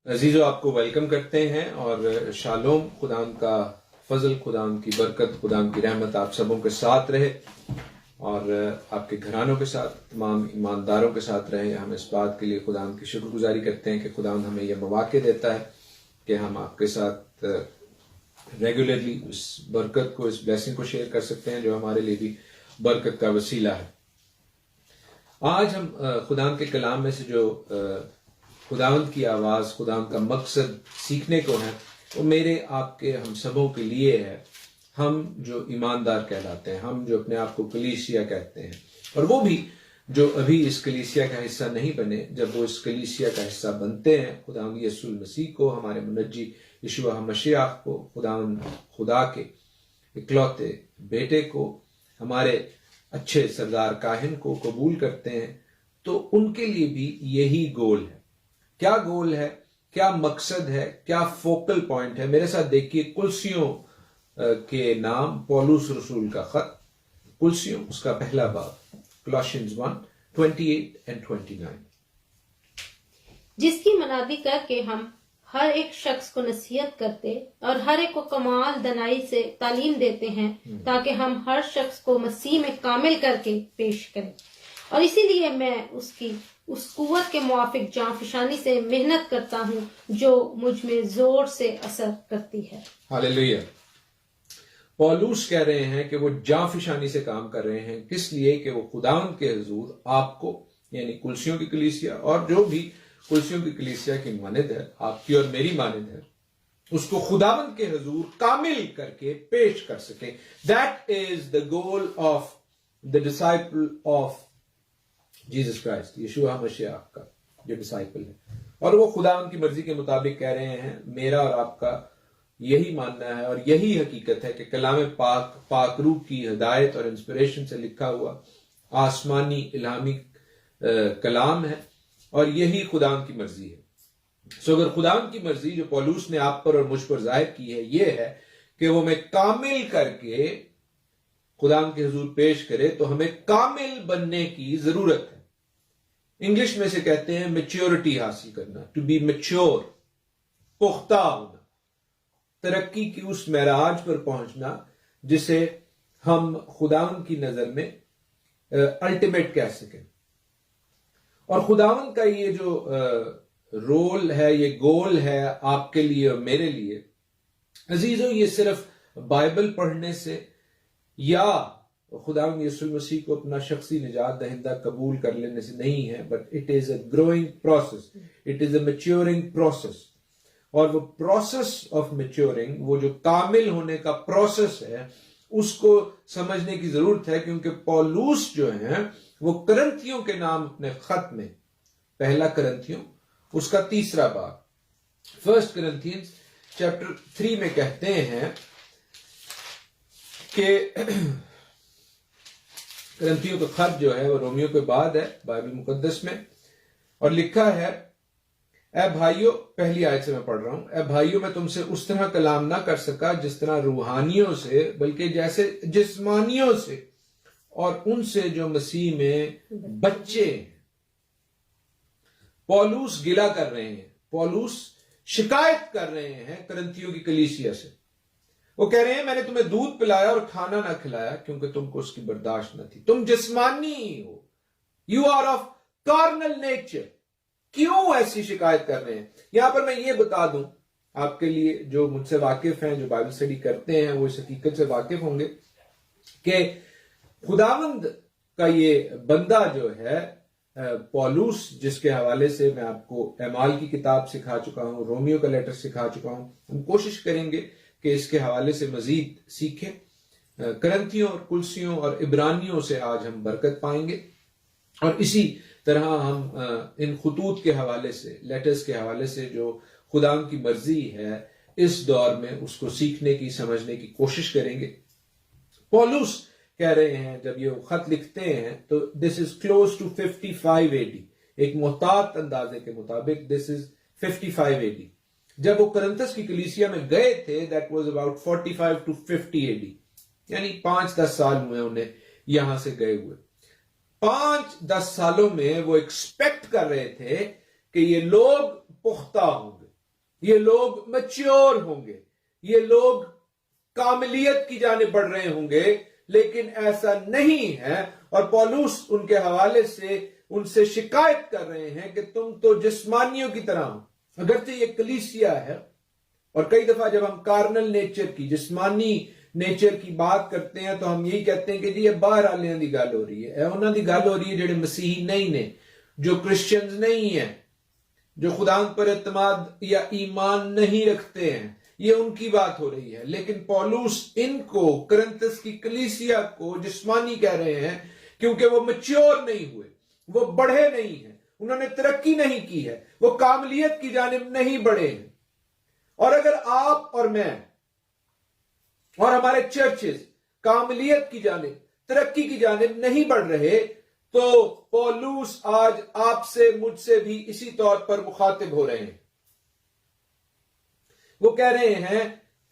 अजीज़ो, आपको वेलकम करते हैं और शालोम। खुदाम का फजल, खुदाम की बरकत, खुदाम की रहमत आप सबों के साथ रहे और आपके घरानों के साथ, तमाम ईमानदारों के साथ रहे। हम इस बात के लिए खुदाम की शुक्रगुजारी करते हैं कि खुदाम हमें यह मौके देता है कि हम आपके साथ रेगुलरली इस बरकत को, इस ब्लेसिंग को शेयर कर सकते हैं जो हमारे लिए भी बरकत का वसीला है। आज हम खुदाम के कलाम में से जो खुदावंद की आवाज़, खुदावंद का मकसद सीखने को है, वो मेरे आपके हम सबों के लिए है। हम जो ईमानदार कहलाते हैं, हम जो अपने आप को कलीसिया कहते हैं, और वो भी जो अभी इस कलीसिया का हिस्सा नहीं बने, जब वो इस कलीसिया का हिस्सा बनते हैं, खुदावंद यीशु मसीह को, हमारे मुनज्जी यीशुआ मसीह को, खुदावंद खुदा के इकलौते बेटे को, हमारे अच्छे सरदार काहिन को कबूल करते हैं, तो उनके लिए भी यही गोल है। क्या गोल है, क्या मकसद है, क्या फोकल पॉइंट है? मेरे साथ देखिए कुलसियों के नाम, पौलुस रसूल का खत, कुलसियों, उसका पहला बाब, Colossians 1:28 and 29। जिसकी मनादी करके हम हर एक शख्स को नसीहत करते और हर एक को कमाल दनाई से तालीम देते हैं, ताकि हम हर शख्स को मसीह में कामिल करके पेश करें। और इसीलिए मैं उस कुव्वत के मुआफिक जांफशानी से मेहनत करता हूँ जो मुझ में जोर से असर करती है। हालेलुया। पौलुस कह रहे हैं कि वो जांफशानी से काम कर रहे हैं। किस लिए? कि वो खुदावंद के हुजूर आपको, यानी कुलसियों की कलीसिया और जो भी कुलसियों की कलीसिया की मानद है, आपकी और मेरी मानद है, उसको खुदावंद के हुजूर कामिल करके पेश कर सके। That is the goal of the disciple of Jesus Christ, Yeshua मसीह का जो डिसाइपल है। और वो खुदावंद की मर्जी के मुताबिक कह रहे हैं। मेरा और आपका यही मानना है और यही हकीकत है कि कलाम पाक रूह की हिदायत और इंस्पिरेशन से लिखा हुआ आसमानी इल्हामी कलाम है और यही खुदावंद की मर्जी है। सो अगर खुदावंद की मर्जी जो पौलुस ने आप पर और मुझ पर जाहिर की है, ये है कि वो हमें कामिल करके खुदावंद के हुजूर पेश करे, तो हमें कामिल बनने की जरूरत है। इंग्लिश में से कहते हैं मैच्योरिटी हासिल करना, टू बी मैच्योर, पुख्ता होना, तरक्की की उस महराज पर पहुंचना जिसे हम खुदावंद की नजर में अल्टीमेट कह सकें। और खुदावंद का ये जो रोल है, ये गोल है आपके लिए और मेरे लिए, अजीजों, ये सिर्फ बाइबल पढ़ने से या खुदावंद यीशु मसीह को अपना शख्सी निजात दहिंदा कबूल कर लेने से नहीं है, but it is a growing process, it is a maturing process. और वो प्रोसेस ऑफ मैच्योरिंग, वो जो कामिल होने का प्रोसेस है, उसको समझने की जरूरत है, क्योंकि पौलुस जो है वो करंथियों के नाम अपने खत में, पहला करंथियों उसका 3 बाब, 1 Corinthians chapter 3 में कहते हैं कि करंथियों का खत जो है वो रोमियो के बाद है बाइबल मुकद्दस में, और लिखा है, ए भाइयों, पहली आयत से मैं पढ़ रहा हूं, ए भाइयों, मैं तुमसे उस तरह कलाम ना कर सका जिस तरह रूहानियों से, बल्कि जैसे जिस्मानियों से, और उनसे जो मसीह में बच्चे। पौलुस गिला कर रहे हैं, पौलुस शिकायत कर रहे हैं करंथियों की कलीसिया से। वो कह रहे हैं, मैंने तुम्हें दूध पिलाया और खाना ना खिलाया क्योंकि तुमको उसकी बर्दाश्त न थी। तुम जिस्मानी हो, you are of carnal nature. क्यों ऐसी शिकायत कर रहे हैं? यहां पर मैं ये बता दूं आपके लिए, जो मुझसे वाकिफ हैं, जो बाइबल स्टडी करते हैं, वो इस हकीकत से वाकिफ होंगे कि खुदावंद का ये बंदा जो है पौलुस, जिसके हवाले से मैं आपको एमाल की किताब सिखा चुका हूं, रोमियो का लेटर सिखा चुका हूं, हम कोशिश करेंगे कि इसके हवाले से मजीद सीखें। करंथियों और कुलसियों और इब्रानियों से आज हम बरकत पाएंगे, और इसी तरह हम इन खुतूत के हवाले से, लेटर्स के हवाले से जो खुदाम की मर्जी है इस दौर में, उसको सीखने की, समझने की कोशिश करेंगे। पौलुस कह रहे हैं, जब ये खत लिखते हैं, तो this is close to 55 AD, एक मोहतात अंदाजे के मुताबिक दिस इज 55 AD। जब वो करंथस की कलीसिया में गए थे, that was about 45 to 50 AD, यानी 5-10 साल हुए उन्हें यहां से गए हुए। 5-10 सालों में वो एक्सपेक्ट कर रहे थे कि ये लोग पुख्ता होंगे, ये लोग मैच्योर होंगे, ये लोग कामिलियत की जाने बढ़ रहे होंगे, लेकिन ऐसा नहीं है। और पौलुस उनके हवाले से उनसे शिकायत कर रहे हैं कि तुम तो जिस्मानियों की तरह हो। अगरचे ये कलीसिया है, और कई दफा जब हम कार्नल नेचर की, जिस्मानी नेचर की बात करते हैं तो हम यही कहते हैं कि जी ये बाहर आलियां दी गल हो रही है, उन्हां दी गल हो रही है जेडे मसीही नहीं ने, जो क्रिश्चियंस नहीं है, जो खुदा पर एतमाद या ईमान नहीं रखते हैं, ये उनकी बात हो रही है। लेकिन पौलुस इनको, कुरिन्थस की कलीसिया को जिस्मानी कह रहे हैं क्योंकि वो मैच्योर नहीं हुए, वो बढ़े नहीं है, उन्होंने तरक्की नहीं की है, वो कामलियत की जानिब नहीं बढ़े हैं। और अगर आप और मैं और हमारे चर्चेस कामलियत की जानिब, तरक्की की जानिब नहीं बढ़ रहे, तो पौलुस आज आपसे, मुझसे भी इसी तौर पर मुखातिब हो रहे हैं। वो कह रहे हैं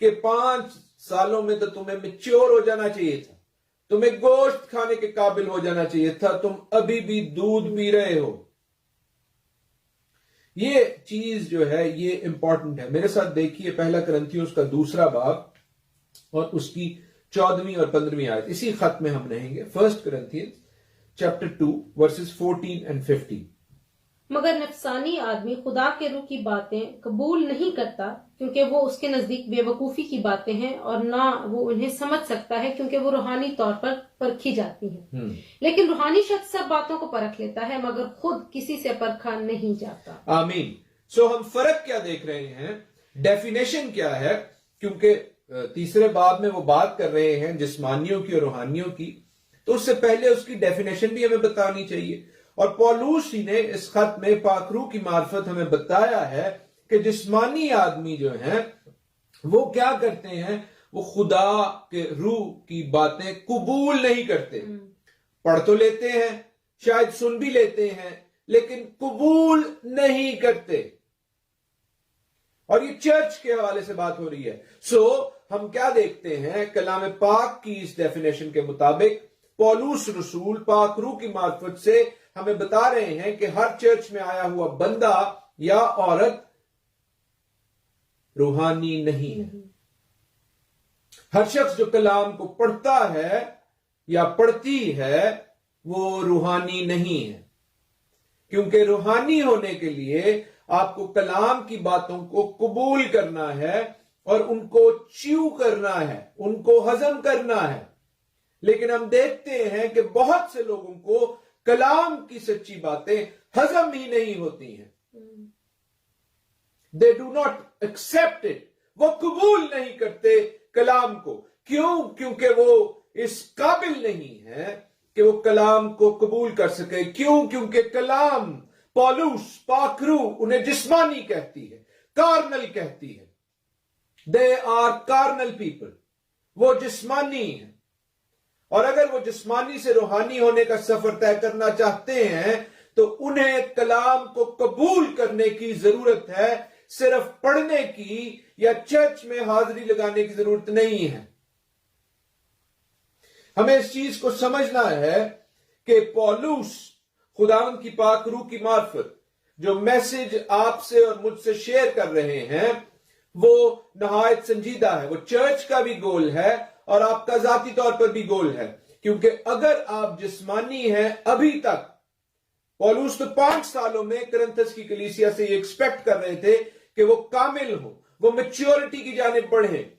कि 5 सालों में तो तुम्हें मैच्योर हो जाना चाहिए था, तुम्हें गोश्त खाने के काबिल हो जाना चाहिए था, तुम अभी भी दूध पी रहे हो। ये चीज जो है ये इंपॉर्टेंट है। मेरे साथ देखिए पहला कुरिन्थियों का 2 बाब और उसकी 14वीं और 15वीं आयत, इसी खत में हम रहेंगे। 1 Corinthians chapter 2 verses 14 and 15। मगर नफसानी आदमी खुदा के रूह की बातें कबूल नहीं करता, क्योंकि वो उसके नजदीक बेवकूफी की बातें हैं, और ना वो उन्हें समझ सकता है, क्योंकि वो रूहानी तौर पर परखी जाती हैं। लेकिन रूहानी शख्स सब बातों को परख लेता है, मगर खुद किसी से परखा नहीं जाता। आमीन। सो हम फर्क क्या देख रहे हैं, डेफिनेशन क्या है, क्योंकि तीसरे बाब में वो बात कर रहे हैं जिस्मानियों की और रूहानियों की, तो उससे पहले उसकी डेफिनेशन भी हमें बतानी चाहिए। और पौलुस ही ने इस खत में पाकरू की मार्फत हमें बताया है कि जिस्मानी आदमी जो हैं वो क्या करते हैं, वो खुदा के रूह की बातें कबूल नहीं करते। पढ़ तो लेते हैं, शायद सुन भी लेते हैं, लेकिन कबूल नहीं करते। और ये चर्च के हवाले से बात हो रही है। सो हम क्या देखते हैं, कलाम पाक की इस डेफिनेशन के मुताबिक पौलुस रसूल पाक रूह की मार्फत से हमें बता रहे हैं कि हर चर्च में आया हुआ बंदा या औरत रूहानी नहीं है। हर शख्स जो कलाम को पढ़ता है या पढ़ती है वो रूहानी नहीं है, क्योंकि रूहानी होने के लिए आपको कलाम की बातों को कबूल करना है और उनको च्यू करना है, उनको हजम करना है। लेकिन हम देखते हैं कि बहुत से लोगों को कलाम की सच्ची बातें हजम ही नहीं होती हैं। They do not accept it, वो कबूल नहीं करते कलाम को। क्यों? क्योंकि वो इस काबिल नहीं है कि वो कलाम को कबूल कर सके। क्यों? क्योंकि कलाम, पौलुस, पाकरू उन्हें जिस्मानी कहती है, कार्नल कहती है। दे आर कार्नल पीपल, वो जिस्मानी है। और अगर वो जिस्मानी से रूहानी होने का सफर तय करना चाहते हैं तो उन्हें कलाम को कबूल करने की जरूरत है, सिर्फ पढ़ने की या चर्च में हाजिरी लगाने की जरूरत नहीं है। हमें इस चीज को समझना है कि पौलुस खुदावंद की पाक रूह की मार्फत जो मैसेज आपसे और मुझसे शेयर कर रहे हैं वो नहायत संजीदा है। वो चर्च का भी गोल है और आपका जाती तौर पर भी गोल है, क्योंकि अगर आप जिस्मानी हैं अभी तक, पौलुस तो 5 सालों में कुरिन्थस की कलीसिया से ये एक्सपेक्ट कर रहे थे कि वो कामिल हो, वो मैच्योरिटी की जानिब बढ़े।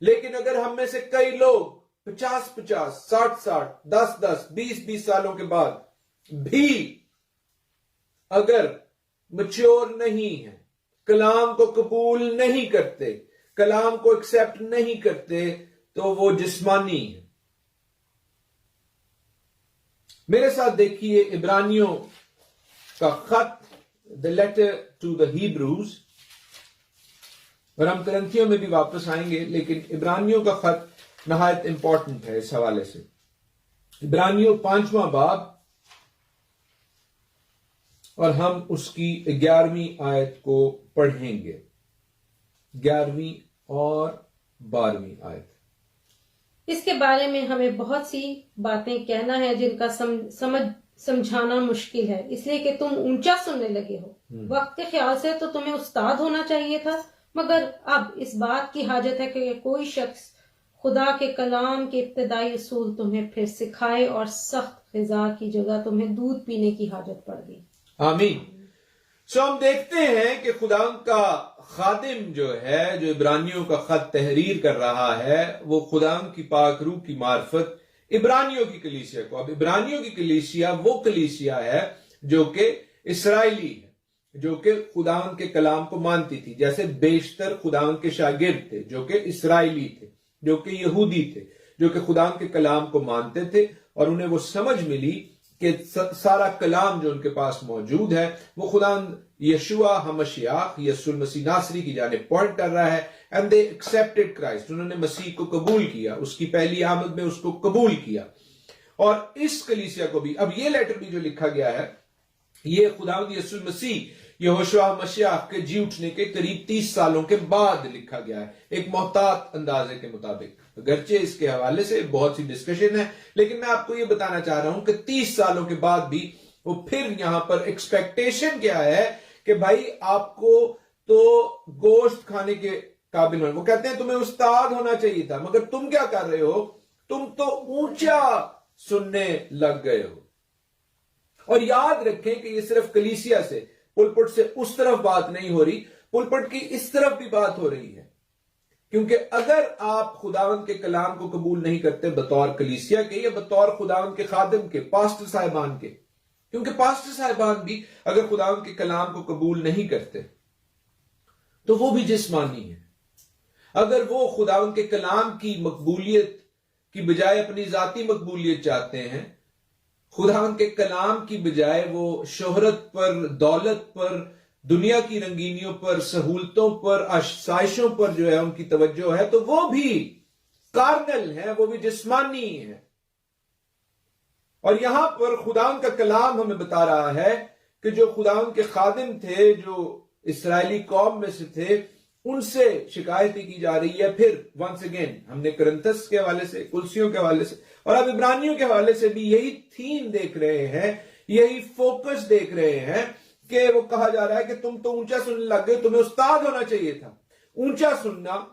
लेकिन अगर हम में से कई लोग 50-50, 60-60, 10-10, 20-20 सालों के बाद भी अगर मैच्योर नहीं है, कलाम को कबूल नहीं करते, कलाम को एक्सेप्ट नहीं करते, तो वो जिस्मानी है। मेरे साथ देखिए इब्रानियों का खत, the letter to the Hebrews, और हम कुरिन्थियों में भी वापस आएंगे, लेकिन इब्रानियों का खत नहायत इंपॉर्टेंट है इस हवाले से। इब्रानियों 5वां बाब और हम उसकी 11वीं आयत को पढ़ेंगे, 11वीं और 12वीं आयत। इसके बारे में हमें बहुत सी बातें कहना है जिनका समझाना मुश्किल है, इसलिए कि तुम ऊंचा सुनने लगे हो। वक्त के ख्याल से तो तुम्हें उस्ताद होना चाहिए था, मगर अब इस बात की हाजत है कि कोई शख्स खुदा के कलाम के इब्तदाई उसूल तुम्हें फिर सिखाए, और सख्त ग़िज़ा की जगह तुम्हें दूध पीने की हाजत पड़ गई। आमीन। सो हम देखते हैं कि खुदा का खादिम जो है, जो इब्रानियों का खत तहरीर कर रहा है, वो खुदा की पाक रूह की मार्फत इब्रानियों की कलीसिया को, अब इब्रानियों की कलीसिया वो कलीसिया है जो कि इसराइली है, जो कि खुदा के कलाम को मानती थी। जैसे बेशतर खुदा के शागिर्द थे जो कि इसराइली थे, जो कि यहूदी थे, जो कि खुदा के कलाम को मानते थे, और उन्हें वो समझ मिली कि सारा कलाम जो उनके पास मौजूद है वो खुदा यशुआ हमशियाह यसुल मसीह नासरी की जानिब पॉइंट कर रहा है। एंड दे एक्सेप्टेड क्राइस्ट, उन्होंने मसीह को कबूल किया, उसकी पहली आमद में उसको कबूल किया। और इस कलीसिया को भी, अब ये लेटर भी जो लिखा गया है, ये खुदा यसुल मसीह यहोशुआ मसीह के जी उठने के करीब 30 सालों के बाद लिखा गया है, एक मोहतात अंदाजे के मुताबिक। अगरचे इसके हवाले से बहुत सी डिस्कशन है, लेकिन मैं आपको ये बताना चाह रहा हूं कि 30 सालों के बाद भी वो फिर यहां पर एक्सपेक्टेशन क्या है कि भाई आपको तो गोश्त खाने के काबिल होना। वो कहते हैं तुम्हें उस्ताद होना चाहिए था, मगर तुम क्या कर रहे हो, तुम तो ऊंचा सुनने लग गए हो। और याद रखें कि ये सिर्फ कलीसिया से, पुलपट से उस तरफ बात नहीं हो रही, पुलपट की इस तरफ भी बात हो रही है। क्योंकि अगर आप खुदावंद के कलाम को कबूल नहीं करते बतौर कलीसिया के या बतौर खुदावंद के खादिम के, पास्टर साहिबान के, क्योंकि पास्टर साहिबान भी अगर खुदावंद के कलाम को कबूल नहीं करते तो वो भी जिस्मानी है। अगर वो खुदावंद के कलाम की मकबूलियत की बजाय अपनी जाती मकबूलियत चाहते हैं, खुदावंद के कलाम की बजाय वो शोहरत पर, दौलत पर, दुनिया की रंगीनियों पर, सहूलतों पर, आसाइशों पर जो है उनकी तवज्जो है, तो वो भी कार्नल है, वो भी जिस्मानी है। और यहां पर खुदावंद का कलाम हमें बता रहा है कि जो खुदावंद के खादिम थे, जो इसराइली कौम में से थे, उनसे शिकायतें की जा रही है। फिर वंस अगेन हमने करंथस के हवाले से, कुलसियों के हवाले से, और अब इब्रानियों के हवाले से भी यही थीम देख रहे हैं, यही फोकस देख रहे हैं कि वो कहा जा रहा है कि तुम तो ऊंचा सुनने लग गए, तुम्हें उस्ताद होना चाहिए था। ऊंचा सुनना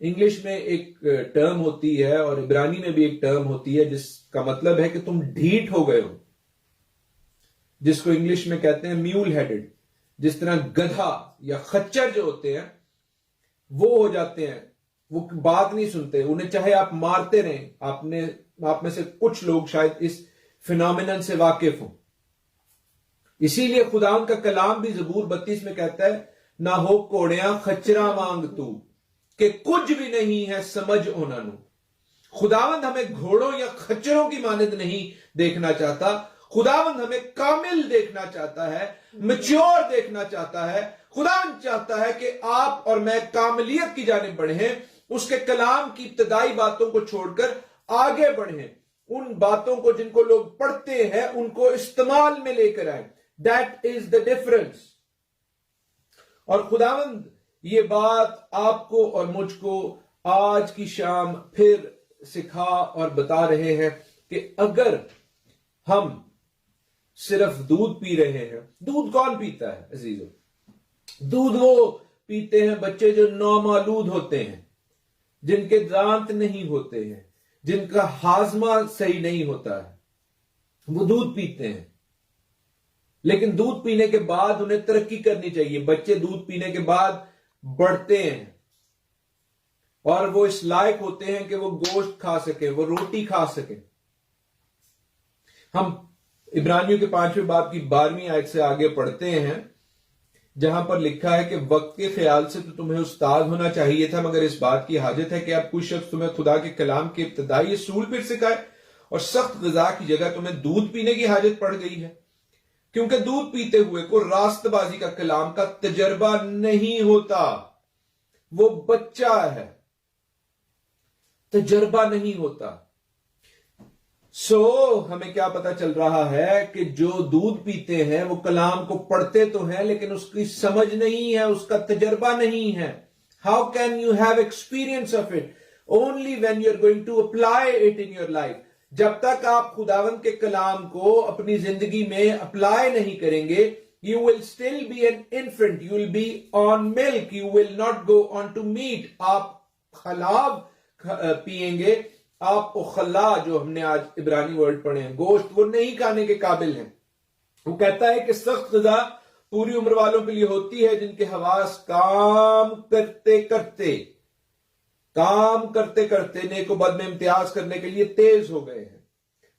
इंग्लिश में एक टर्म होती है और इब्रानी में भी एक टर्म होती है जिसका मतलब है कि तुम ढीठ हो गए हो, जिसको इंग्लिश में कहते हैं म्यूल हेडेड। जिस तरह गधा या खच्चर जो होते हैं वो हो जाते हैं, वो बात नहीं सुनते, उन्हें चाहे आप मारते रहें। आप में से कुछ लोग शायद इस फिनोमिनन से वाकिफ हो। इसीलिए खुदावंद का कलाम भी ज़बूर 32 में कहता है, ना हो कोड़ियां खच्चरा मांग तू, कि कुछ भी नहीं है समझ उन्होंने। खुदावंद हमें घोड़ों या खच्चरों की मानद नहीं देखना चाहता, खुदावंद हमें कामिल देखना चाहता है, मैच्योर देखना चाहता है। खुदावंद चाहता है कि आप और मैं कामिलियत की जानिब बढ़ें, उसके कलाम की इब्तदाई बातों को छोड़कर आगे बढ़ें, उन बातों को जिनको लोग पढ़ते हैं उनको इस्तेमाल में लेकर आए। That is the difference. और खुदावंद ये बात आपको और मुझको आज की शाम फिर सिखा और बता रहे हैं कि अगर हम सिर्फ दूध पी रहे हैं, दूध कौन पीता है अजीजों? दूध वो पीते हैं बच्चे जो नौमालूद होते हैं, जिनके दांत नहीं होते हैं, जिनका हाजमा सही नहीं होता है, वो दूध पीते हैं। लेकिन दूध पीने के बाद उन्हें तरक्की करनी चाहिए। बच्चे दूध पीने के बाद बढ़ते हैं और वो इस लायक होते हैं कि वो गोश्त खा सके, वो रोटी खा सके। हम इब्रानियों के 5वें बाब की 12वीं आयत से आगे पढ़ते हैं, जहां पर लिखा है कि वक्त के ख्याल से तो तुम्हें उस्ताद होना चाहिए था, मगर इस बात की हाजत है कि अब कोई शख्स तुम्हें खुदा के कलाम के इब्तदाई असूल फिर सिखाए, और सख्त ग़िज़ा की जगह तुम्हें दूध पीने की हाजत पड़ गई है। क्योंकि दूध पीते हुए को रास्तबाजी का कलाम का तजर्बा नहीं होता, वो बच्चा है, तजर्बा नहीं होता। हमें क्या पता चल रहा है कि जो दूध पीते हैं वो कलाम को पढ़ते तो हैं, लेकिन उसकी समझ नहीं है, उसका तजर्बा नहीं है। How can you have experience of it? Only when you are going to apply it in your life. जब तक आप खुदावंद के कलाम को अपनी जिंदगी में अप्लाई नहीं करेंगे, you will still be an infant, you will be on milk, you will not go on to meat. आप खलाब पिएंगे, आप खला, जो हमने आज इब्रानी वर्ड पढ़े हैं, गोश्त, वो नहीं खाने के काबिल हैं। वो कहता है कि सख्त ग़िज़ा पूरी उम्र वालों के लिए होती है जिनके हवास काम करते करते नेक व बद में इम्तियाज करने के लिए तेज हो गए हैं।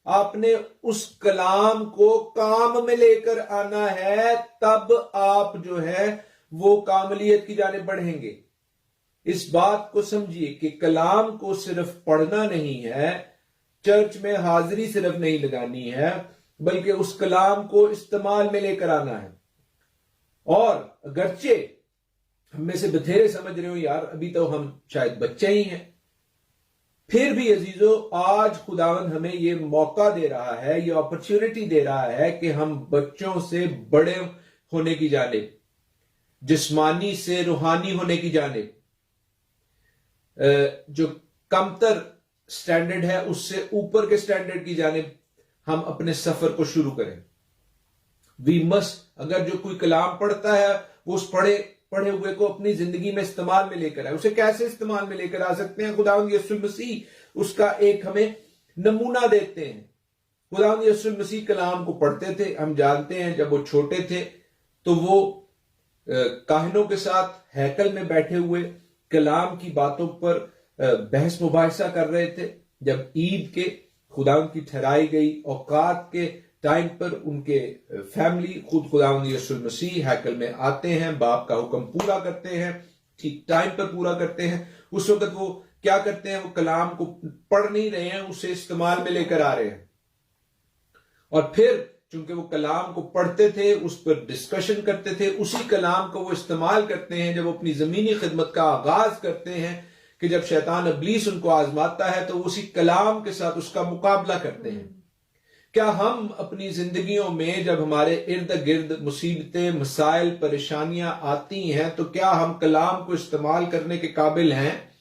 आपने उस कलाम को काम में लेकर आना है, तब आप जो है वो कामलियत की जानिब बढ़ेंगे। इस बात को समझिए कि कलाम को सिर्फ पढ़ना नहीं है, चर्च में हाजिरी सिर्फ नहीं लगानी है, बल्कि उस कलाम को इस्तेमाल में लेकर आना है। और अगरचे हम में से बथेरे समझ रहे हो यार अभी तो हम शायद बच्चे ही हैं, फिर भी अजीजों आज खुदावन हमें ये मौका दे रहा है, ये अपॉर्चुनिटी दे रहा है कि हम बच्चों से बड़े होने की जानिब, जिस्मानी से रूहानी होने की जानिब, जो कमतर स्टैंडर्ड है उससे ऊपर के स्टैंडर्ड की जानिब हम अपने सफर को शुरू करें। वी मस्ट, अगर जो कोई कलाम पढ़ता है वो उस पढ़े हुए को अपनी जिंदगी में इस्तेमाल में लेकर आए। उसे कैसे इस्तेमाल में लेकर आ सकते हैं? खुदावंद यीशु मसीह उसका एक हमें नमूना देते हैं। खुदावंद यीशु मसीह कलाम को पढ़ते थे। हम जानते हैं जब वो छोटे थे तो वो काहिनों के साथ हैकल में बैठे हुए कलाम की बातों पर बहस मुबाहिसा कर रहे थे। जब ईद के खुदावंद की ठहराई गई औकात के टाइम पर उनके फैमिली खुद खुदावंद यीशु मसीह हैकल में आते हैं, बाप का हुक्म पूरा करते हैं, ठीक टाइम पर पूरा करते हैं। उस वक्त वो क्या करते हैं? वो कलाम को पढ़ नहीं रहे हैं, उसे इस्तेमाल में लेकर आ रहे हैं। और फिर चूंकि वो कलाम को पढ़ते थे, उस पर डिस्कशन करते थे, उसी कलाम को वो इस्तेमाल करते हैं जब वो अपनी जमीनी खिदमत का आगाज करते हैं कि जब शैतान इब्लीस उनको आजमाता है तो उसी कलाम के साथ उसका मुकाबला करते हैं। क्या हम अपनी जिंदगियों में जब हमारे इर्द गिर्द मुसीबतें, मसाइल, परेशानियां आती हैं तो क्या हम कलाम को इस्तेमाल करने के काबिल हैं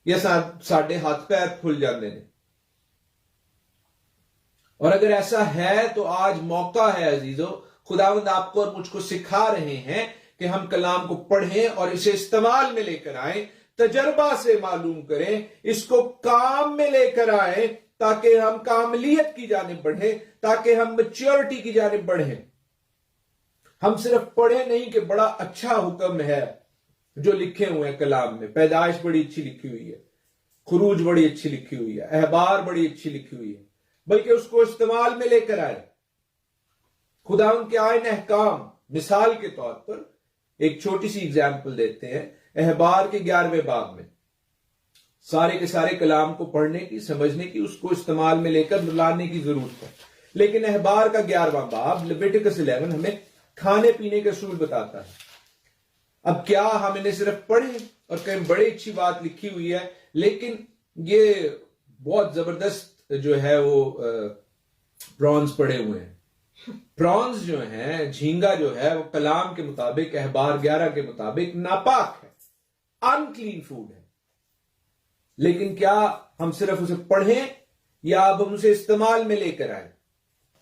या साढ़े हाथ पैर फुल जाते हैं? और अगर ऐसा है तो आज मौका है अजीजों, खुदावंद आपको और मुझको सिखा रहे हैं कि हम कलाम को पढ़ें और इसे इस्तेमाल में लेकर आए, तजर्बा से मालूम करें, इसको काम में लेकर आए ताकि हम कामलियत की जानिब बढ़े, ताकि हम मैच्योरिटी की जानिब बढ़े। हम सिर्फ पढ़े नहीं कि बड़ा अच्छा हुक्म है जो लिखे हुए हैं कलाम में, पैदाइश बड़ी अच्छी लिखी हुई है, खुरूज बड़ी अच्छी लिखी हुई है, अहबार बड़ी अच्छी लिखी हुई है, बल्कि उसको इस्तेमाल में लेकर आए। खुदावंद के आइन अहकाम, मिसाल के तौर पर एक छोटी सी एग्जाम्पल देते हैं। अहबार के 11वें बाब में सारे के सारे कलाम को पढ़ने की, समझने की, उसको इस्तेमाल में लेकर लाने की जरूरत है। लेकिन अहबार का 11वां बाब लेविटिकस 11 हमें खाने पीने के असूल बताता है। अब क्या हम इन्हें सिर्फ पढ़ें? और कहीं बड़ी अच्छी बात लिखी हुई है, लेकिन ये बहुत जबरदस्त जो है वो प्रॉन्स पड़े हुए हैं। प्रॉन्स जो है, झींगा जो है, वो कलाम के मुताबिक, अहबार 11 के मुताबिक नापाक है, अनक्लीन फूड है। लेकिन क्या हम सिर्फ उसे पढ़ें या अब हम उसे इस्तेमाल में लेकर आए?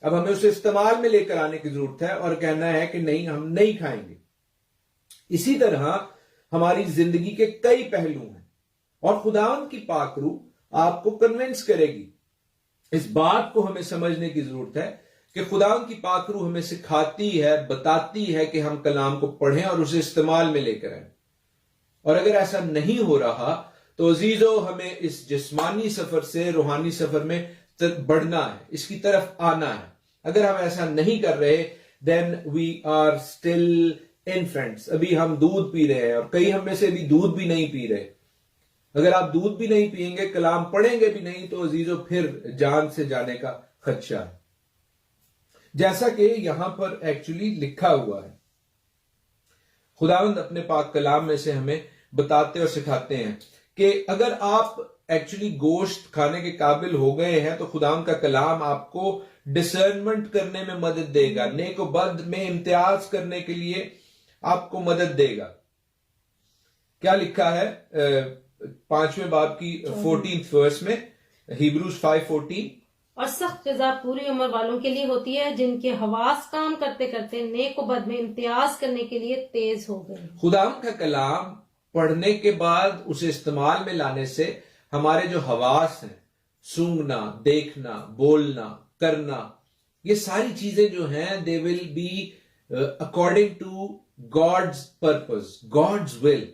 अब हमें उसे इस्तेमाल में लेकर आने की जरूरत है और कहना है कि नहीं, हम नहीं खाएंगे। इसी तरह हमारी जिंदगी के कई पहलू हैं और खुदावंद की पाक रूह आपको कन्विंस करेगी। इस बात को हमें समझने की जरूरत है कि खुदावंद की पाक रूह हमें सिखाती है, बताती है कि हम कलाम को पढ़ें और उसे इस्तेमाल में लेकर आए। और अगर ऐसा नहीं हो रहा तो अजीजों हमें इस जिस्मानी सफर से रूहानी सफर में बढ़ना है, इसकी तरफ आना है। अगर हम ऐसा नहीं कर रहे, then we are still infants. अभी हम दूध पी रहे हैं और कई हम में से अभी दूध भी नहीं पी रहे। अगर आप दूध भी नहीं पिएंगे, कलाम पढ़ेंगे भी नहीं, तो अजीजों फिर जान से जाने का खदशा है। जैसा कि यहां पर एक्चुअली लिखा हुआ है, खुदावंद अपने पाक कलाम में से हमें बताते और सिखाते हैं कि अगर आप एक्चुअली गोश्त खाने के काबिल हो गए हैं तो खुदावंद का कलाम आपको डिसर्नमेंट करने में मदद देगा, नेक व बद में इम्तियाज करने के लिए आपको मदद देगा। क्या लिखा है 5वें बाब की 14th वर्स में? Hebrews 5:14 और सख्त सजा पूरी उम्र वालों के लिए होती है जिनके हवास काम करते करते नेक व बद में इम्तियाज करने के लिए तेज हो गए। खुदावंद का कलाम पढ़ने के बाद उसे इस्तेमाल में लाने से हमारे जो हवास हैं, सूंघना, देखना, बोलना, करना, ये सारी चीजें जो हैं they will be according to God's purpose, God's will,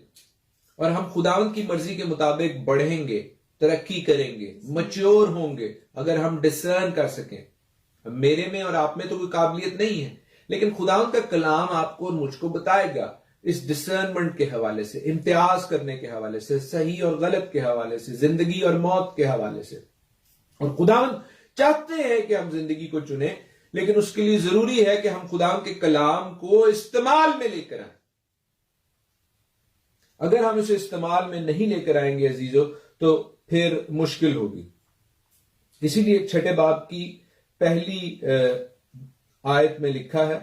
और हम खुदावंद की मर्जी के मुताबिक बढ़ेंगे, तरक्की करेंगे, मैच्योर होंगे अगर हम डिसर्न कर सकें। मेरे में और आप में तो कोई काबिलियत नहीं है, लेकिन खुदावंद का कलाम आपको और मुझको बताएगा इस डिसर्नमेंट के हवाले से, इम्तियाज करने के हवाले से, सही और गलत के हवाले से, जिंदगी और मौत के हवाले से। और खुदावंद चाहते हैं कि हम जिंदगी को चुने, लेकिन उसके लिए जरूरी है कि हम खुदावंद के कलाम को इस्तेमाल में लेकर आए। अगर हम इसे इस्तेमाल में नहीं लेकर आएंगे अजीजों, तो फिर मुश्किल होगी। इसीलिए 6 बाब की पहली आयत में लिखा है,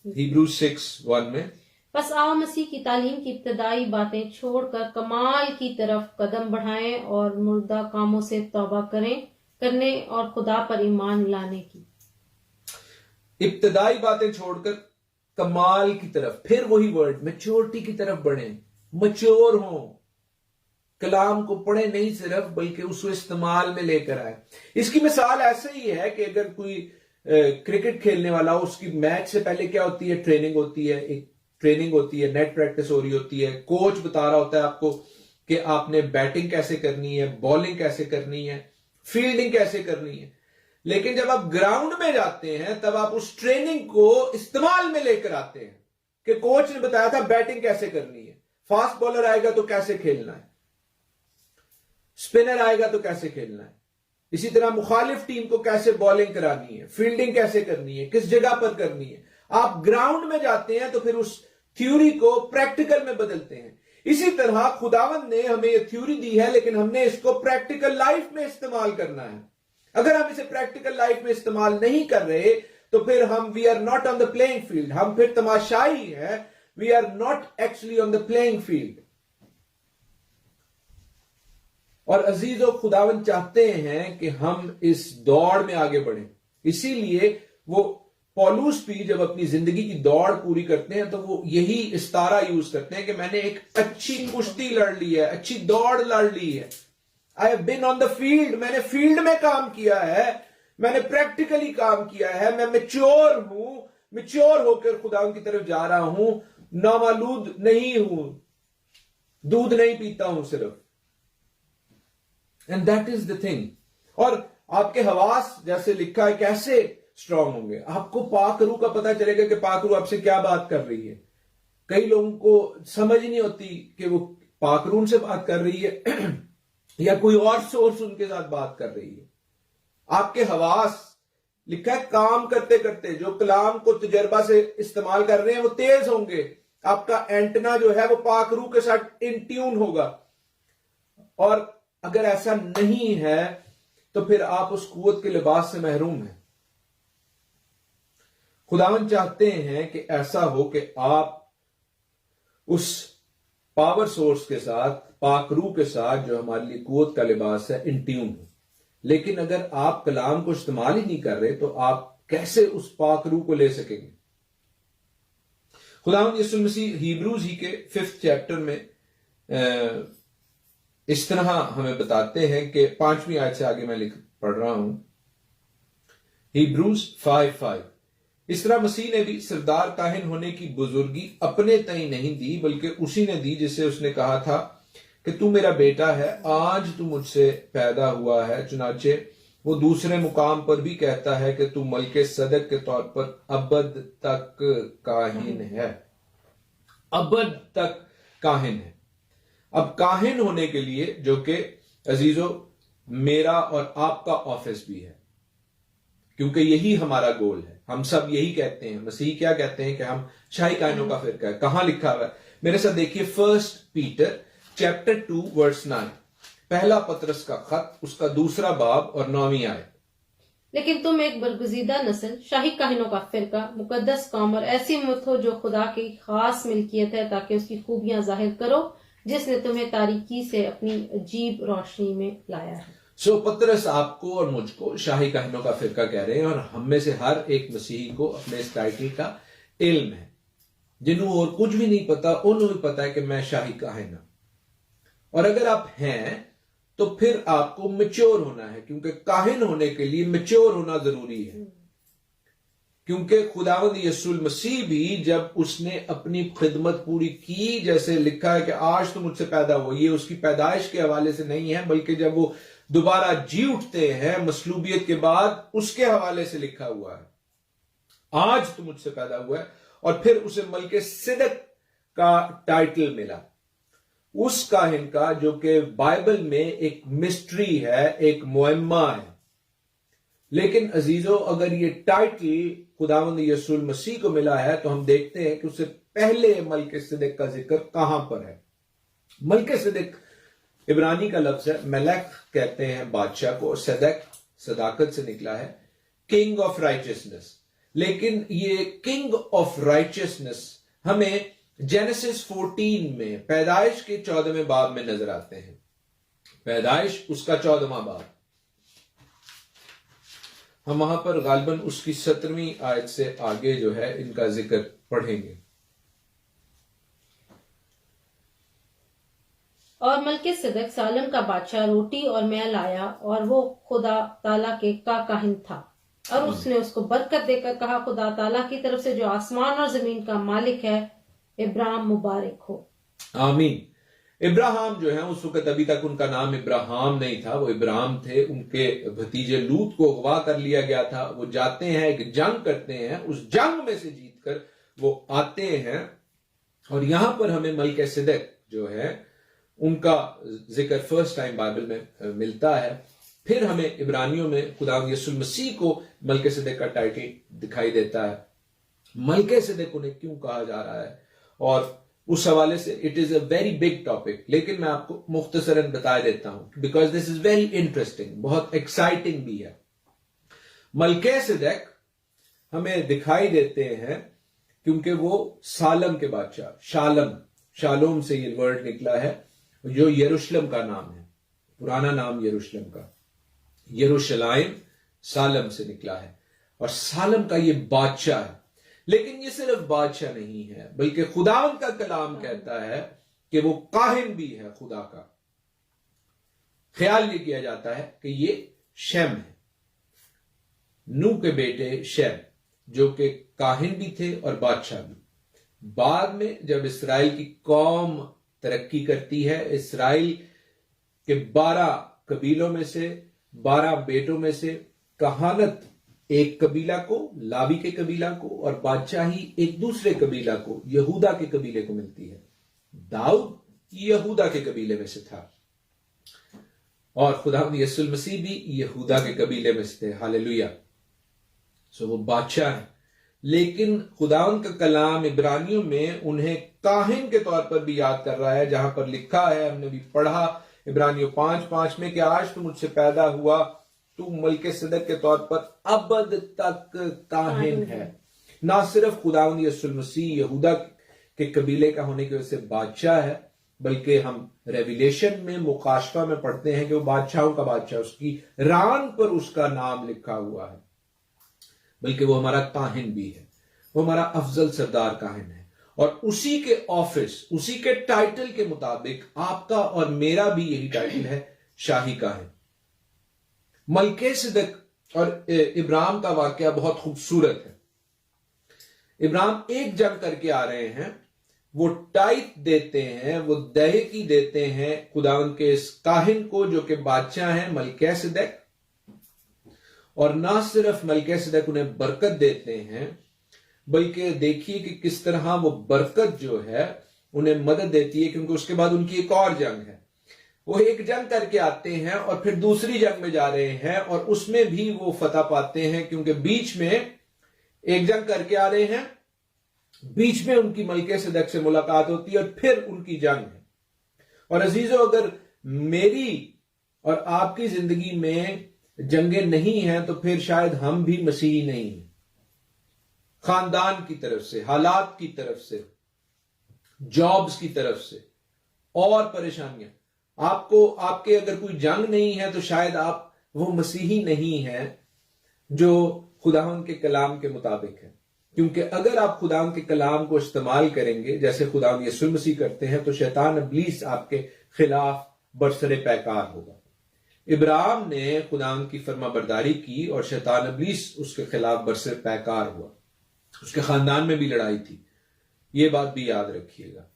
Hebrews 6:1 में, बस आओ मसीह की तालीम की इब्तदाई बातें छोड़कर कमाल की तरफ कदम बढ़ाएं और मुर्दा कामों से तौबा करने और खुदा पर ईमान लाने की। इब्तदाई बातें छोड़कर कमाल की तरफ, फिर वही वर्ड, मैच्योरिटी की तरफ बढ़ें, मैच्योर हों, कलाम को पढ़े नहीं सिर्फ, बल्कि उसको इस्तेमाल में लेकर आए। इसकी मिसाल ऐसे ही है कि अगर कोई क्रिकेट खेलने वाला हो, उसकी मैच से पहले क्या होती है, ट्रेनिंग होती है, एक ट्रेनिंग होती है, नेट प्रैक्टिस हो रही होती है, कोच बता रहा होता है आपको कि आपने बैटिंग कैसे करनी है, बॉलिंग कैसे करनी है, फील्डिंग कैसे करनी है। लेकिन जब आप ग्राउंड में जाते हैं तब आप उस ट्रेनिंग को इस्तेमाल में लेकर आते हैं कि कोच ने बताया था बैटिंग कैसे करनी है, फास्ट बॉलर आएगा तो कैसे खेलना है, स्पिनर आएगा तो कैसे खेलना है, इसी तरह मुखालिफ टीम को कैसे बॉलिंग करानी है, फील्डिंग कैसे करनी है, किस जगह पर करनी है। आप ग्राउंड में जाते हैं तो फिर उस थ्योरी को प्रैक्टिकल में बदलते हैं। इसी तरह खुदावंद ने हमें ये थ्योरी दी है, लेकिन हमने इसको प्रैक्टिकल लाइफ में इस्तेमाल करना है। अगर हम इसे प्रैक्टिकल लाइफ में इस्तेमाल नहीं कर रहे तो फिर we are not on the playing field, हम फिर तमाशाई है, we are not actually on the playing field. और अजीजों, खुदावंद चाहते हैं कि हम इस दौड़ में आगे बढ़ें। इसीलिए वो पौलुस भी जब अपनी जिंदगी की दौड़ पूरी करते हैं तो वो यही इस्तारा यूज करते हैं कि मैंने एक अच्छी कुश्ती लड़ ली है, अच्छी दौड़ लड़ ली है। I have been on the field, मैंने फील्ड में काम किया है, मैंने प्रैक्टिकली काम किया है, मैं मैच्योर हूं, मैच्योर होकर खुदावंद की तरफ जा रहा हूं, नामालूद नहीं हूं, दूध नहीं पीता हूं सिर्फ। And that is the thing. और आपके हवास, जैसे लिखा है, कैसे स्ट्रांग होंगे? आपको पाक रूह का पता चलेगा कि पाक रूह आपसे क्या बात कर रही है। कई लोगों को समझ ही नहीं होती कि वो पाक रूह से बात कर रही है या कोई और सोर्स उनके साथ बात कर रही है। आपके हवास, लिखा है, काम करते करते जो कलाम को तजर्बा से इस्तेमाल कर रहे हैं वो तेज होंगे। आपका एंटना जो है वो पाक रूह के साथ इन ट्यून होगा। और अगर ऐसा नहीं है तो फिर आप उस कुव्वत के लिबास से महरूम हैं। खुदावंद चाहते हैं कि ऐसा हो कि आप उस पावर सोर्स के साथ, पाक रूह के साथ, जो हमारे लिए कुव्वत का लिबास है, इन ट्यून हो। लेकिन अगर आप कलाम को इस्तेमाल ही नहीं कर रहे तो आप कैसे उस पाक रूह को ले सकेंगे? खुदावंद यीशु मसीह हिब्रूज ही के 5th चैप्टर में इस तरह हमें बताते हैं कि 5वीं आयत से आगे मैं पढ़ रहा हूं, हिब्रूज 5:5। इस तरह मसीह ने भी सरदार काहिन होने की बुजुर्गी अपने तय नहीं दी, बल्कि उसी ने दी जिससे उसने कहा था कि तू मेरा बेटा है, आज तू मुझसे पैदा हुआ है। चुनाचे वो दूसरे मुकाम पर भी कहता है कि तू मलके सदक के तौर पर अबद तक काहिन है, अबद तक काहिन है। अब काहिन होने के लिए, जो कि अजीजों मेरा और आपका ऑफिस भी है, क्योंकि यही हमारा गोल है। हम सब यही कहते हैं, मसीह क्या कहते हैं कि हम शाही काहिनों का फिरका है। कहां लिखा हुआ है? मेरे साथ देखिए, 1 पीटर चैप्टर 2 वर्स 9, पहला पतरस का खत, उसका 2 बाब और 9वीं आयत। लेकिन तुम एक बरगुजीदा नस्ल, शाही काहिनों का फिरका, मुकद्दस कौम और ऐसी उम्मत हो जो खुदा की खास मिल्कियत है, ताकि उसकी खूबियां जाहिर करो जिसने तुम्हें तारीकी से अपनी अजीब रोशनी में लाया है। सो पतरस आपको और मुझको शाही काहिनों का फिरका कह रहे हैं, और हम में से हर एक मसीही को अपने इस टाइटल का इल्म है। जिन्हों और कुछ भी नहीं पता, उन्हें भी पता है कि मैं शाही काहिन हूं। और अगर आप हैं तो फिर आपको मैच्योर होना है, क्योंकि काहिन होने के लिए मैच्योर होना जरूरी है। क्योंकि खुदावंद यीशु मसीह भी जब उसने अपनी खिदमत पूरी की, जैसे लिखा है कि आज तो मुझसे पैदा हुआ, ये उसकी पैदाइश के हवाले से नहीं है, बल्कि जब वो दोबारा जी उठते हैं मसलूबियत के बाद, उसके हवाले से लिखा हुआ है आज तो मुझसे पैदा हुआ है। और फिर उसे मलके सिदक का टाइटल मिला, उस काहिन का जो कि बाइबल में एक मिस्ट्री है, एक मुअम्मा है। लेकिन अजीजों, अगर ये टाइटल खुदावंद यीशु मसीह को मिला है, तो हम देखते हैं कि उससे पहले मलके सिदक का जिक्र कहां पर है। मलके सिदक इब्रानी का लफ्ज है, मलक कहते हैं बादशाह को, सदक सदाकत से निकला है, किंग ऑफ राइचियसनेस। लेकिन ये किंग ऑफ राइचियसनेस हमें जेनेसिस 14 में, पैदाइश के 14वें बाब में नजर आते हैं। पैदाइश उसका 14वां बाब, हम वहां पर गालिबन उसकी 17वीं आयत से आगे जो है इनका जिक्र पढ़ेंगे। और मलके सिदक सालम का बादशाह रोटी और मैल आया, और वो खुदा ताला के का काहिन था, और उसने उसको बरकत देकर कहा, खुदा ताला की तरफ से जो आसमान और जमीन का मालिक है, इब्राहिम मुबारक हो। आमीन। इब्राहिम जो है, उस वक्त अभी तक उनका नाम इब्राहिम नहीं था, वो इब्राहिम थे। उनके भतीजे लूत को अगवा कर लिया गया था। वो जाते हैं, एक जंग करते हैं, उस जंग में से जीतकर वो आते हैं, और यहां पर हमें मलके सिदक जो है उनका जिक्र फर्स्ट टाइम बाइबल में मिलता है। फिर हमें इब्रानियों में खुदावंद यीशु मसीह को मलके सिदक का टाइटल दिखाई देता है। मलके सिदक उन्हें क्यों कहा जा रहा है, और उस हवाले से it is a very big topic, लेकिन मैं आपको मुख्तसरन बता देता हूं, because this is very interesting, बहुत एक्साइटिंग भी है। मलके सिदक हमें दिखाई देते हैं क्योंकि वो सालम के बादशाह, शालोम से ये वर्ड निकला है, जो यरूशलेम का नाम है, पुराना नाम यरूशलेम का, यरूशलाइम सालम से निकला है, और सालम का ये बादशाह है। लेकिन ये सिर्फ बादशाह नहीं है, बल्कि खुदावंद का कलाम कहता है कि वो काहिन भी है खुदा का। ख्याल ये किया जाता है कि ये शेम है, नूह के बेटे शेम, जो कि काहिन भी थे और बादशाह भी। बाद में जब इसराइल की कौम तरक्की करती है, इसराइल के 12 कबीलों में से 12 बेटों में से कहानत एक कबीला को, लावी के कबीला को, और बादशाही एक दूसरे कबीला को, यहूदा के कबीले को मिलती है। दाऊद यहूदा के कबीले में से था, और खुदावंद यीशु मसीह भी यहूदा के कबीले में से थे। हालेलुया। सो वो बादशाह है। लेकिन खुदावंद का कलाम इब्रानियों में उन्हें काहिन के तौर पर भी याद कर रहा है, जहां पर लिखा है, हमने भी पढ़ा इब्रानियों 5:5 में, कि आज तो मुझसे पैदा हुआ, तू मलके सिदक के तौर पर अबद तक काहिन है। ना सिर्फ खुदावंद यीशु मसीह यहूदा के कबीले का होने की वजह से बादशाह है, बल्कि हम रेविलेशन में, मुकाशफा में पढ़ते हैं कि वो बादशाहों का बादशाह, उसकी रान पर उसका नाम लिखा हुआ है, बल्कि वो हमारा काहिन भी है, वो हमारा अफजल सरदार काहिन है। और उसी के ऑफिस, उसी के टाइटल के मुताबिक आपका और मेरा भी यही टाइटल है, शाही काहिन। मलके सिदक और इब्राहिम का वाकया बहुत खूबसूरत है। इब्राहिम एक जंग करके आ रहे हैं, वो टाइट देते हैं, वो दहेकी देते हैं खुदावंद के इस काहिन को, जो कि बादशाह है मलके सिदक। और ना सिर्फ मलके सिदक उन्हें बरकत देते हैं, बल्कि देखिए कि किस तरह वो बरकत जो है उन्हें मदद देती है, क्योंकि उसके बाद उनकी एक और जंग है। वो एक जंग करके आते हैं और फिर दूसरी जंग में जा रहे हैं, और उसमें भी वो फतह पाते हैं, क्योंकि बीच में एक जंग करके आ रहे हैं, बीच में उनकी मलके सिदक से मुलाकात होती है, और फिर उनकी जंग है। और अजीजों, अगर मेरी और आपकी जिंदगी में जंगें नहीं हैं, तो फिर शायद हम भी मसीही नहीं हैं। खानदान की तरफ से, हालात की तरफ से, जॉब्स की तरफ से, और परेशानियां, आपको आपके अगर कोई जंग नहीं है तो शायद आप वो मसीही नहीं है जो खुदावंद के कलाम के मुताबिक है। क्योंकि अगर आप खुदावंद के कलाम को इस्तेमाल करेंगे जैसे खुदावंद यीशु मसीह करते हैं तो शैतान इब्लीस आपके खिलाफ बरसरे पैकार होगा। इब्राहिम ने खुदावंद की फरमाबरदारी की और शैतान इब्लीस उसके खिलाफ बरसरे पैकार हुआ। उसके खानदान में भी लड़ाई थी, ये बात भी याद रखिएगा,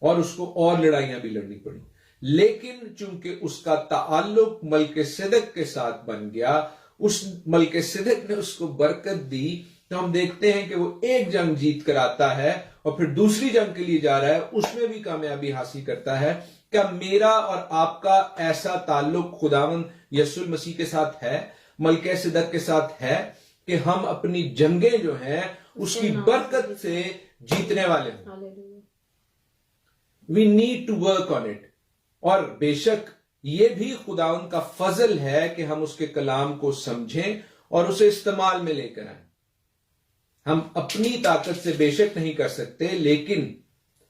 और उसको और लड़ाइयां भी लड़नी पड़ी। लेकिन चूंकि उसका ताल्लुक मलकिसिदक के साथ बन गया, उस मलकिसिदक ने उसको बरकत दी, तो हम देखते हैं कि वो एक जंग जीत कर आता है और फिर दूसरी जंग के लिए जा रहा है, उसमें भी कामयाबी हासिल करता है। क्या मेरा और आपका ऐसा ताल्लुक खुदावंद यीशु मसीह के साथ है, मलकिसिदक के साथ है, कि हम अपनी जंगें जो हैं उसकी बरकत से जीतने वाले हैं? We need to work on it. और बेशक ये भी खुदावंद का फजल है कि हम उसके कलाम को समझें और उसे इस्तेमाल में लेकर आए। हम अपनी ताकत से बेशक नहीं कर सकते, लेकिन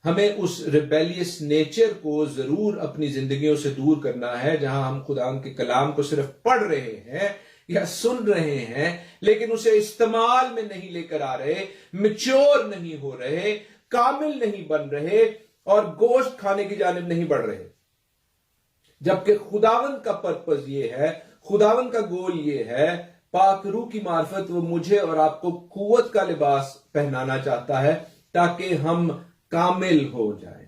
हमें उस रिबेलियस नेचर को जरूर अपनी जिंदगियों से दूर करना है, जहां हम खुदावंद के कलाम को सिर्फ पढ़ रहे हैं या सुन रहे हैं, लेकिन उसे इस्तेमाल में नहीं लेकर आ रहे, मैच्योर नहीं हो रहे, कामिल नहीं बन रहे और गोश्त खाने की जानिब नहीं बढ़ रहे। जबकि खुदावंद का पर्पस ये है, खुदावंद का गोल ये है, पाक रूह की मार्फत वो मुझे और आपको कुव्वत का लिबास पहनाना चाहता है ताकि हम कामिल हो जाए।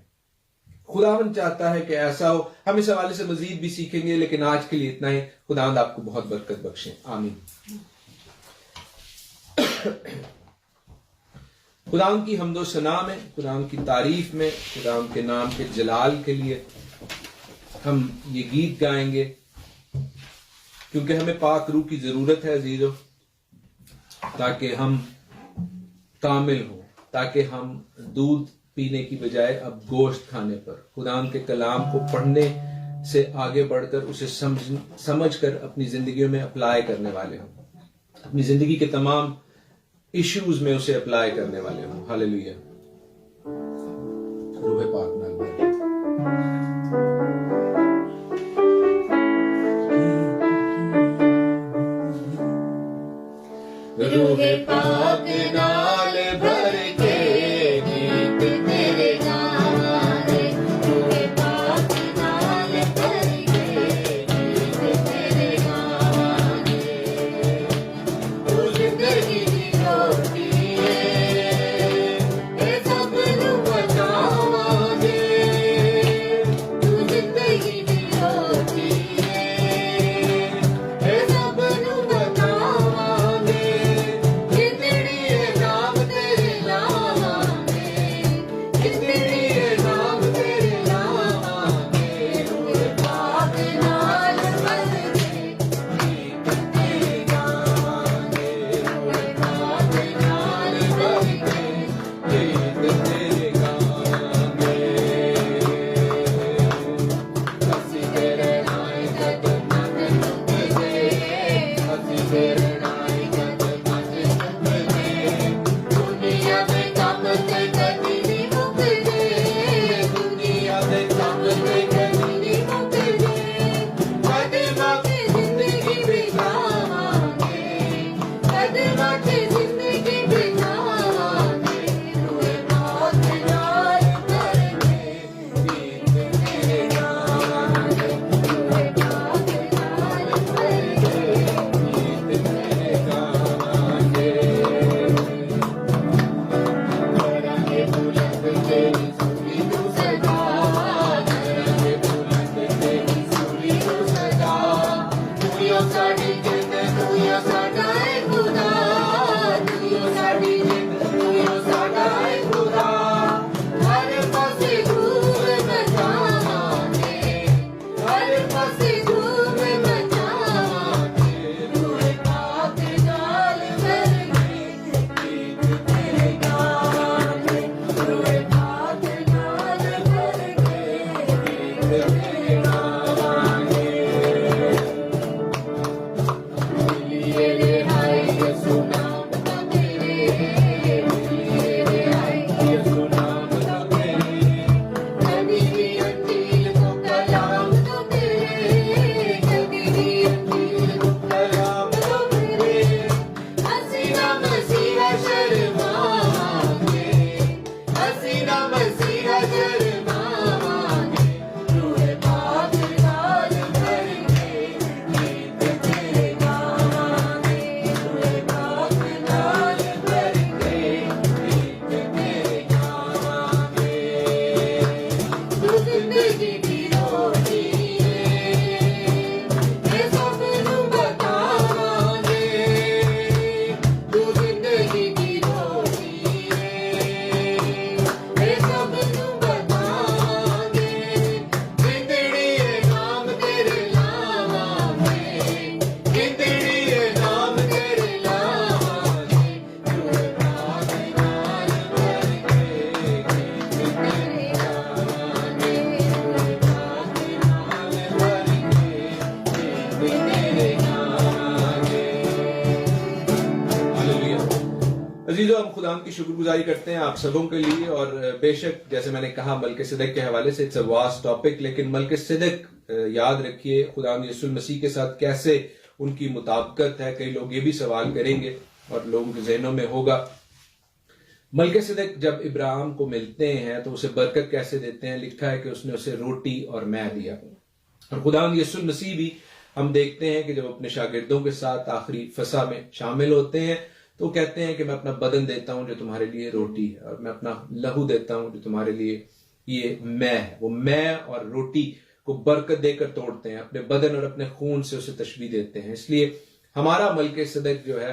खुदावंद चाहता है कि ऐसा हो। हम इस हवाले से मजीद भी सीखेंगे, लेकिन आज के लिए इतना ही। खुदावंद आपको बहुत बरकत बख्शे, आमीन। खुदावंद की हम्दो सना में, खुदावंद की तारीफ में, खुदावंद के नाम के जलाल के लिए हम ये गीत गाएंगे, क्योंकि हमें पाक रूह की जरूरत है अजीजों, ताकि हम कामिल हो, ताकि हम दूध पीने की बजाय अब गोश्त खाने पर खुदावंद के कलाम को पढ़ने से आगे बढ़कर उसे समझकर अपनी जिंदगियों में अप्लाई करने वाले हों, अपनी जिंदगी के तमाम इश्यूज में उसे अप्लाई करने वाले हों। हालेलुया। रूह पाक नाल रूह पाक नाल भर के गीत तेरे गावांगे, रूह पाक नाल भर के गीत तेरे गावांगे। तू जिंदगी दी रोटी है, खुदाम की शुक्रगुजारी करते हैं आप सबों के लिए। और बेशक जैसे मैंने कहा मलकिसिदक के हवाले से इट्स अ वास्ट टॉपिक, लेकिन मलकिसिदक याद रखिए खुदाम यीशु मसीह के साथ कैसे उनकी मुताबिकत है। कई लोग ये भी सवाल करेंगे और लोगों के जहनों में होगा, मलकिसिदक जब इब्राहिम को मिलते हैं तो उसे बरकत कैसे देते हैं? लिखा है कि उसने उसे रोटी और मैं दिया। और खुदाम यीशु मसीह भी हम देखते हैं कि जब अपने शागिर्दों के साथ आखिरी फसा में शामिल होते हैं तो कहते हैं कि मैं अपना बदन देता हूं जो तुम्हारे लिए रोटी है, और मैं अपना लहू देता हूं जो तुम्हारे लिए ये मैं है। वो मैं और रोटी को बरकत देकर तोड़ते हैं, अपने बदन और अपने खून से उसे तशबीह देते हैं। इसलिए हमारा मलकिसिदक जो है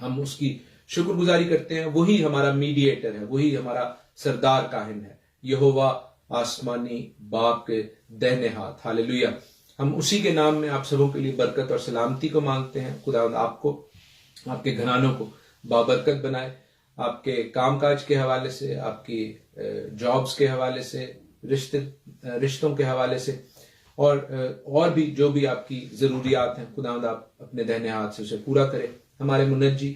हम उसकी शुक्रगुजारी करते हैं। वही हमारा मीडिएटर है, वही हमारा सरदार काहिन है, यहोवा आसमानी बाप के दाहिने हाथ। हालेलुया। हम उसी के नाम में आप सबों के लिए बरकत और सलामती को मांगते हैं। खुदा आपको, आपके घरानों को बाबरकत बनाए, आपके कामकाज के हवाले से, आपकी जॉब्स के हवाले से, रिश्तों के हवाले से, और भी जो भी आपकी जरूरियात हैं खुदावंद आप अपने दाहिने हाथ से उसे पूरा करें। हमारे मुनज्जी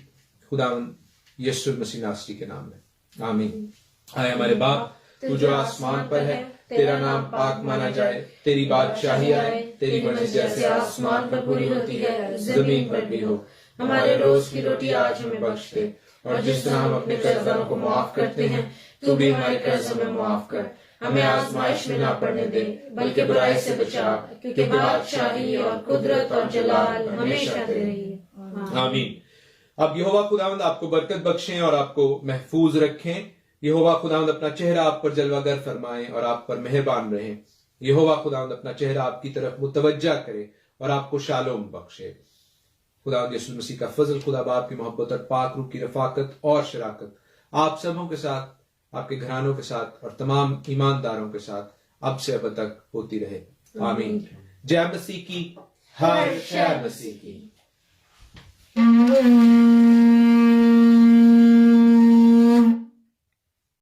खुदावंद यीशु मसीह नासरी के नाम में आमीन। आए हमारे बाप तू जो आसमान पर है, तेरा नाम पाक माना जाए, तेरी बादशाही आए, तेरी मर्जी जैसे आसमान पर पूरी होती है जमीन पर भी हो। हमारे रोज की रोटी आज हमें बख्श दे, और जिस तरह हम अपने कर्जदारों को माफ करते हैं तू भी हमारे कर्ज हमें माफ कर। हमें आजमाइश में ना पड़ने दे, बल्कि बुराई से बचा, क्योंकि बादशाही और कुदरत और जलाल हमेशा तेरे ही है। आमीन। अब यहोवा खुदावंद आपको बरकत बख्शें और आपको महफूज रखें। यहोवा खुदावंद अपना चेहरा आप पर जलवागर फरमाए और आप पर मेहरबान रहें। यहोवा खुदावंद अपना चेहरा आपकी तरफ मुतवज्जा करे और आपको शालोम बख्शे। खुदावंद यीशु मसीह का फजल, खुदा बाप की मोहब्बत और पाक रूह की रफाकत और शराकत आप सबों के साथ, आपके घरानों के साथ और तमाम ईमानदारों के साथ अब से अब तक होती रहे। आमीन। जय मसीह की, हर शय मसीह की।